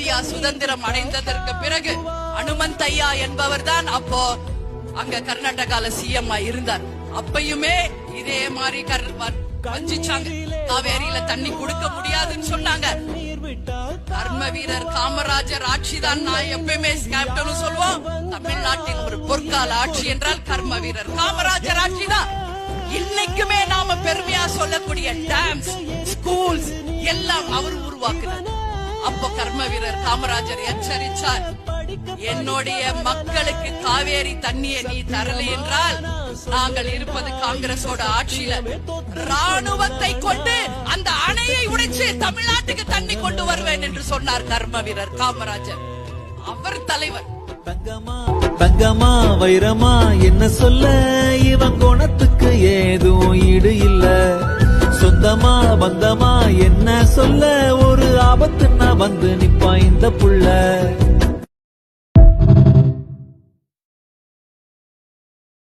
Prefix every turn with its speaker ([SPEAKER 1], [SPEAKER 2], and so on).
[SPEAKER 1] India சுதந்திரம் அடைந்ததற்கு பிறகு அனுமந்தையா என்பவர் தான் அப்போ அங்க கர்நாடகால சிஎம் இருந்தார். அப்பயுமே இதே மாதிரி வஞ்சிச்சாங்க. காவேரியில தண்ணி கொடுக்க முடியாதுன்னு சொன்னாங்க. கர்ம வீரர் காமராஜர் ஆட்சி தான் நான் எப்பயுமே கேப்டன் சொல்லுவோம். தமிழ்நாட்டின் ஒரு பொற்கால ஆட்சி என்றால் கர்ம வீரர் காமராஜர் ஆட்சி தான். இன்னைக்குமே நாம பெருமையா சொல்லக்கூடிய டேம்ஸ், ஸ்கூல்ஸ் எல்லாம் அவர் உருவாக்குனார். அப்போ கர்ம வீரர் காமராஜர் எச்சரித்தார், என்னுடைய மக்களுக்கு காவேரி தண்ணியை நீ தரல என்றால் நாங்கள் இருப்பது காங்கிரஸோட ஆட்சியில ராணுவத்தை கொண்டு அந்த அணையை உடைச்சு தமிழ்நாட்டுக்கு தண்ணி கொண்டு வருவேன் என்று சொன்னார் கர்ம வீரர் காமராஜர். அவர் தலைவர்.
[SPEAKER 2] தங்கமா வைரமா என்ன சொல்ல, இவன் குணத்துக்கு ஏதும் ஈடு இல்ல. சொந்தமா பந்தமா என்ன சொல்ல, ஒரு ஆபத்துன்னா வந்து நிப்பா இந்த புள்ள.